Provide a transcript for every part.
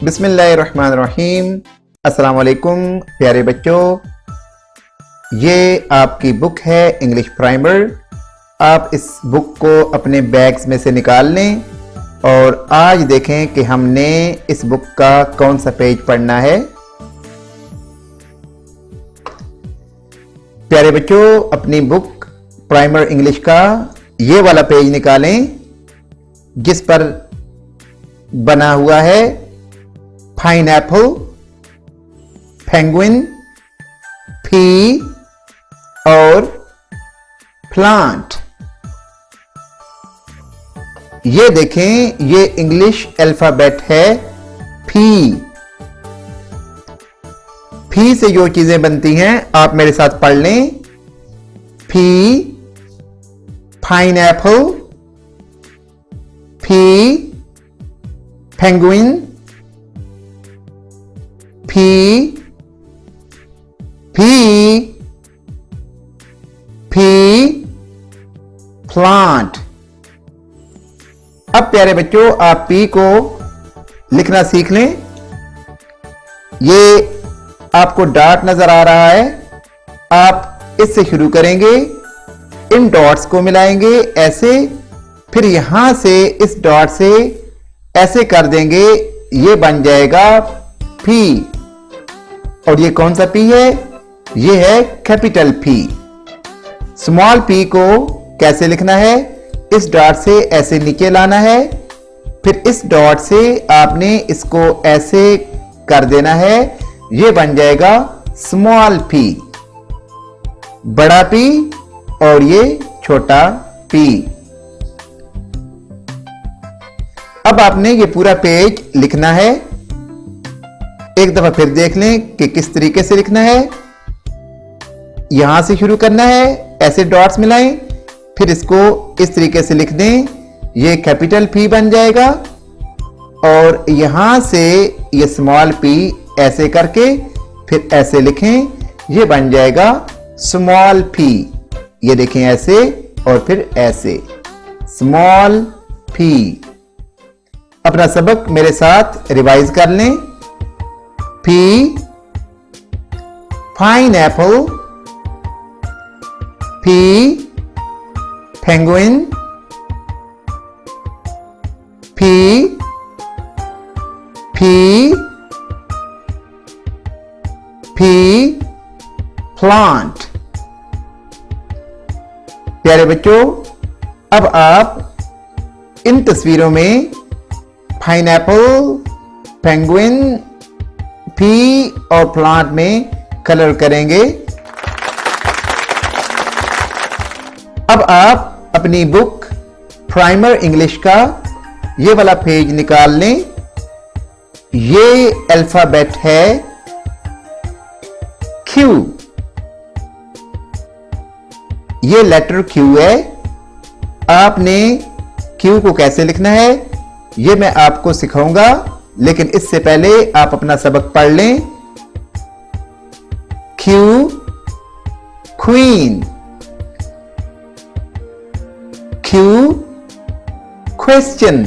बिस्मिल्लाहिर्रहमानिर्रहीम। अस्सलाम वालेकुम प्यारे बच्चों, ये आपकी बुक है इंग्लिश प्राइमर। आप इस बुक को अपने बैग्स में से निकाल लें और आज देखें कि हमने इस बुक का कौन सा पेज पढ़ना है। प्यारे बच्चों, अपनी बुक प्राइमर इंग्लिश का ये वाला पेज निकालें जिस पर बना हुआ है पाइनएप्पल, पेंगुइन, पी और प्लांट। ये देखें, ये इंग्लिश अल्फाबेट है फी। फी से जो चीजें बनती हैं आप मेरे साथ पढ़ लें। P, pineapple, P, penguin, P, plant. अब प्यारे बच्चों, आप पी को लिखना सीख लें। ये आपको डॉट नजर आ रहा है, आप इससे शुरू करेंगे, इन डॉट्स को मिलाएंगे ऐसे, फिर यहां से इस डॉट से ऐसे कर देंगे, ये बन जाएगा पी। और ये कौन सा पी है? ये है कैपिटल पी। स्मॉल पी को कैसे लिखना है? इस डॉट से ऐसे नीचे लाना है, फिर इस डॉट से आपने इसको ऐसे कर देना है, ये बन जाएगा स्मॉल पी। बड़ा पी और ये छोटा पी। अब आपने ये पूरा पेज लिखना है। एक दफा फिर देख लें कि किस तरीके से लिखना है। यहां से शुरू करना है, ऐसे डॉट्स मिलाएं, फिर इसको इस तरीके से लिख दें, ये कैपिटल पी बन जाएगा। और यहां से ये स्मॉल पी ऐसे करके फिर ऐसे लिखें, ये बन जाएगा स्मॉल पी। ये देखें ऐसे और फिर ऐसे स्मॉल पी। अपना सबक मेरे साथ रिवाइज कर लें। P, pineapple, P, penguin, P, plant. प्यारे बच्चों, अब आप इन तस्वीरों में पाइनएप्पल, पेंगुइन, पी और प्लांट में कलर करेंगे। अब आप अपनी बुक प्राइमर इंग्लिश का ये वाला पेज निकाल लें। ये अल्फाबेट है क्यू। ये लेटर क्यू है। आपने क्यू को कैसे लिखना है ये मैं आपको सिखाऊंगा, लेकिन इससे पहले आप अपना सबक पढ़ लें। Q, queen, Q, question,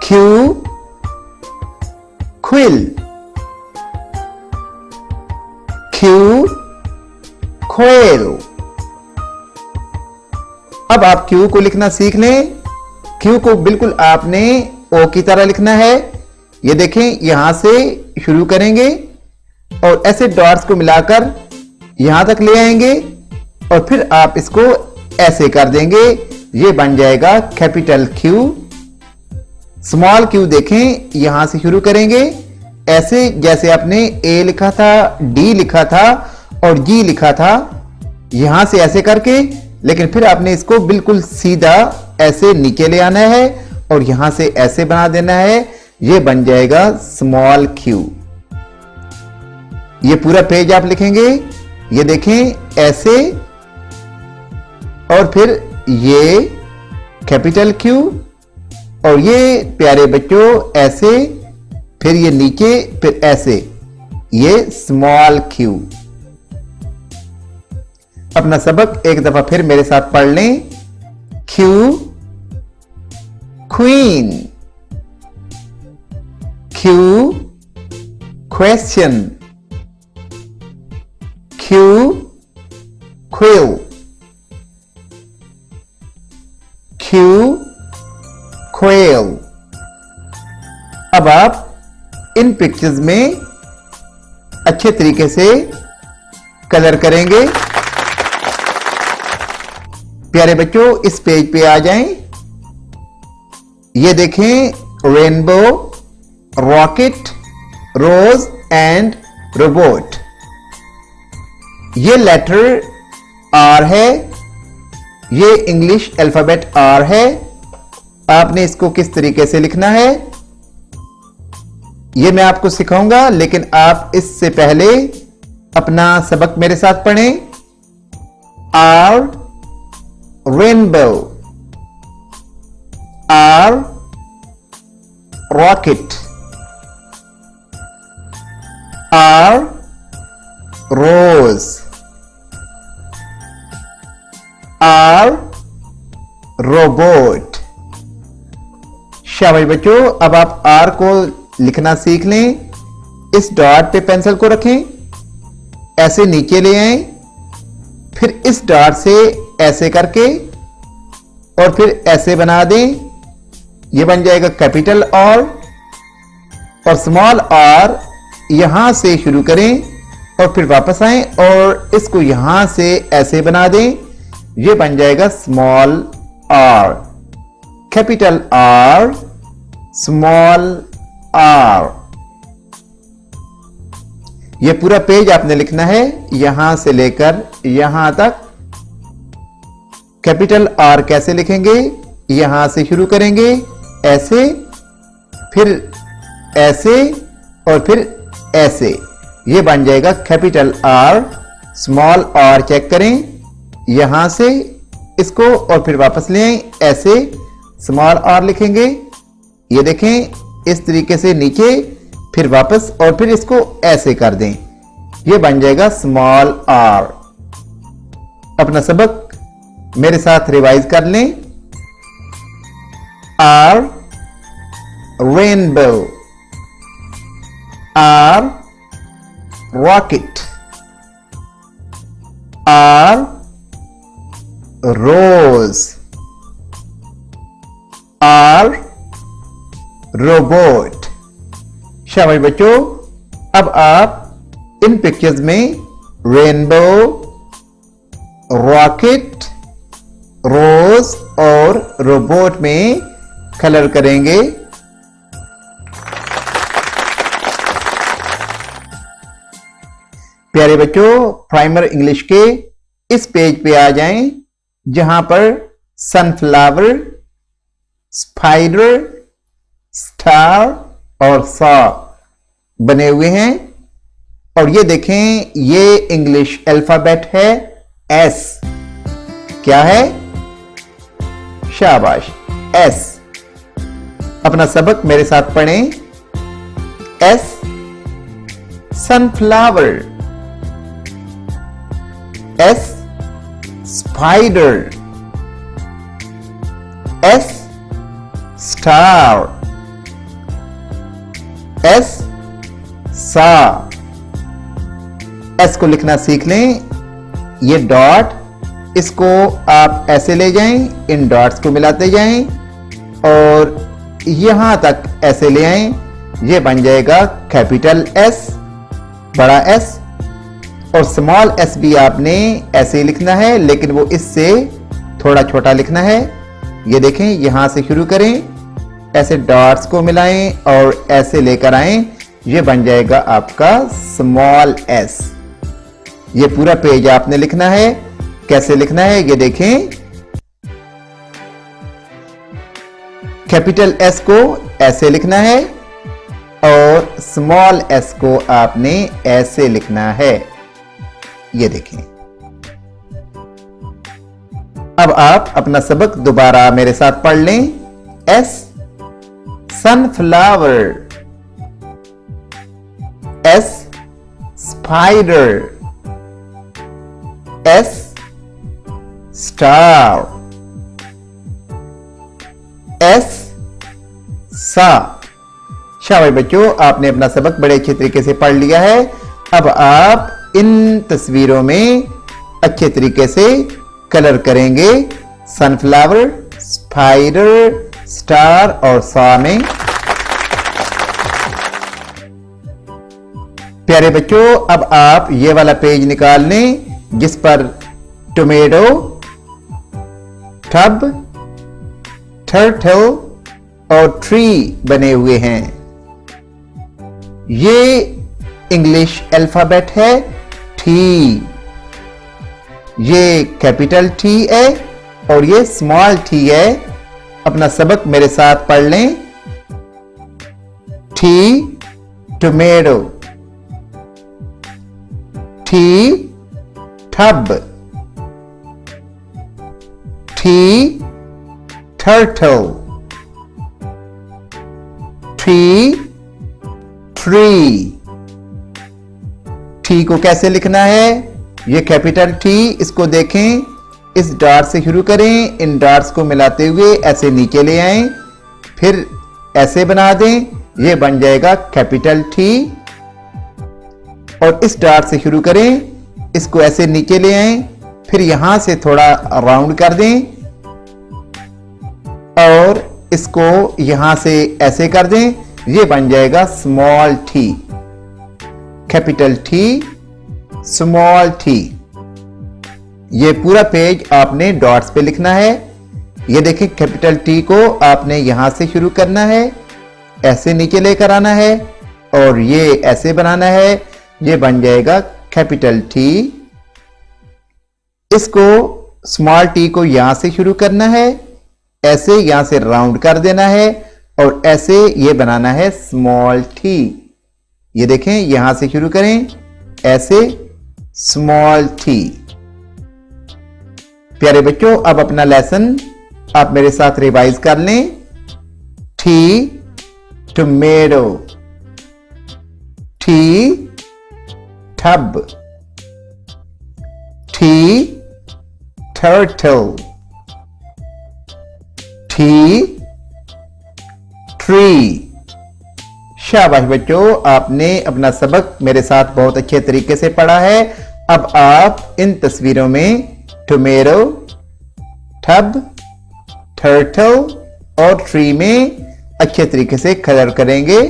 Q, quill, Q, quail. अब आप क्यू को लिखना सीख लें। क्यू को बिल्कुल आपने ओ की तरह लिखना है। ये देखें, यहां से शुरू करेंगे और ऐसे डॉट्स को मिलाकर यहां तक ले आएंगे और फिर आप इसको ऐसे कर देंगे, ये बन जाएगा कैपिटल क्यू। स्मॉल क्यू देखें, यहां से शुरू करेंगे ऐसे, जैसे आपने ए लिखा था, डी लिखा था और जी लिखा था, यहां से ऐसे करके, लेकिन फिर आपने इसको बिल्कुल सीधा ऐसे नीचे ले आना है और यहां से ऐसे बना देना है, ये बन जाएगा स्मॉल क्यू। ये पूरा पेज आप लिखेंगे, ये देखें ऐसे और फिर ये कैपिटल क्यू और ये प्यारे बच्चों ऐसे, फिर ये नीचे, फिर ऐसे, ये स्मॉल क्यू। अपना सबक एक दफा फिर मेरे साथ पढ़ लें। Q, queen, Q, question. Q, quill. Q, quail. अब आप इन पिक्चर्स में अच्छे तरीके से कलर करेंगे। प्यारे बच्चों, इस पेज पे आ जाएं। ये देखें, rainbow, rocket, rose and robot. ये लेटर आर है, ये इंग्लिश अल्फाबेट आर है। आपने इसको किस तरीके से लिखना है ये मैं आपको सिखाऊंगा, लेकिन आप इससे पहले अपना सबक मेरे साथ पढ़ें। R, rainbow, R, rocket, R, rose, R, robot. शाबाश बच्चों, अब आप आर को लिखना सीख लें। इस डॉट पे पेंसिल को रखें, ऐसे नीचे ले आएं, फिर इस डॉट से ऐसे करके और फिर ऐसे बना दें। ये बन जाएगा कैपिटल आर, और स्मॉल आर यहां से शुरू करें और फिर वापस आएं और इसको यहां से ऐसे बना दें। ये बन जाएगा small R, capital R, small R. ये पूरा पेज आपने लिखना है, यहां से लेकर यहां तक। कैपिटल आर कैसे लिखेंगे? यहां से शुरू करेंगे, ऐसे, फिर ऐसे और फिर ऐसे। ये बन जाएगा capital R, small R. Check करें, यहां से इसको और फिर वापस ले आए, ऐसे स्मॉल आर लिखेंगे। ये देखें, इस तरीके से नीचे, फिर वापस और फिर इसको ऐसे कर दें। ये बन जाएगा स्मॉल आर। अपना सबक मेरे साथ रिवाइज कर लें। R, rainbow, R, rocket, R, rose, R, robot. शाबाश बच्चों, अब आप इन पिक्चर्स में रेनबो, रॉकेट, रोज और रोबोट में कलर करेंगे। प्यारे बच्चों, प्राइमर इंग्लिश के इस पेज पे आ जाएं जहां पर सनफ्लावर, स्पाइडर, स्टार और सॉ बने हुए हैं। और ये देखें, ये इंग्लिश अल्फाबेट है एस। क्या है? शाबाश, एस। अपना सबक मेरे साथ पढ़ें। S, sunflower, S, spider, S, star, S, सा। एस को लिखना सीख लें। ये डॉट, इसको आप ऐसे ले जाएं, इन डॉट्स को मिलाते जाएं और यहां तक ऐसे ले आएं। ये बन जाएगा कैपिटल एस, बड़ा एस। और स्मॉल एस भी आपने ऐसे ही लिखना है, लेकिन वो इससे थोड़ा छोटा लिखना है। ये देखें, यहां से शुरू करें, ऐसे डॉट्स को मिलाएं और ऐसे लेकर आएं। ये बन जाएगा आपका स्मॉल एस। ये पूरा पेज आपने लिखना है। कैसे लिखना है ये देखें। कैपिटल एस को ऐसे लिखना है और स्मॉल एस को आपने ऐसे लिखना है। ये देखें। अब आप अपना सबक दोबारा मेरे साथ पढ़ लें। S, sunflower, S, spider, S, star, S, सा। शाबाश बच्चों, आपने अपना सबक बड़े अच्छे तरीके से पढ़ लिया है। अब आप इन तस्वीरों में अच्छे तरीके से कलर करेंगे। सनफ्लावर, स्पाइडर, स्टार और सा में। प्यारे बच्चों, अब आप ये वाला पेज निकाल लें जिस पर टोमेटो, टब, टर्टल और ट्री बने हुए हैं। ये इंग्लिश अल्फाबेट है टी। ये कैपिटल टी है और ये स्मॉल टी है। अपना सबक मेरे साथ पढ़ लें। T tomato, T tub, T turtle, tea tree. T को कैसे लिखना है? ये कैपिटल टी, इसको देखें, इस डॉट से शुरू करें, इन डॉट्स को मिलाते हुए ऐसे नीचे ले आएं, फिर ऐसे बना दें, ये बन जाएगा कैपिटल टी। और इस डॉट से शुरू करें, इसको ऐसे नीचे ले आएं, फिर यहां से थोड़ा राउंड कर दें और इसको यहां से ऐसे कर दें, ये बन जाएगा small T. Capital T, small T. ये पूरा पेज आपने डॉट्स पे लिखना है। ये देखिए, कैपिटल टी को आपने यहां से शुरू करना है, ऐसे नीचे लेकर आना है और ये ऐसे बनाना है, ये बन जाएगा कैपिटल टी। इसको स्मॉल टी को यहां से शुरू करना है, ऐसे यहां से राउंड कर देना है और ऐसे ये बनाना है स्मॉल टी। ये देखें, यहां से शुरू करें, ऐसे स्मॉल टी। प्यारे बच्चों, अब अपना लेसन आप मेरे साथ रिवाइज कर लें। T tomato, T tub, T turtle, tea tree. शाबाश बच्चों, आपने अपना सबक मेरे साथ बहुत अच्छे तरीके से पढ़ा है। अब आप इन तस्वीरों में टोमेटो, टब, टर्टल और ट्री में अच्छे तरीके से कलर करेंगे।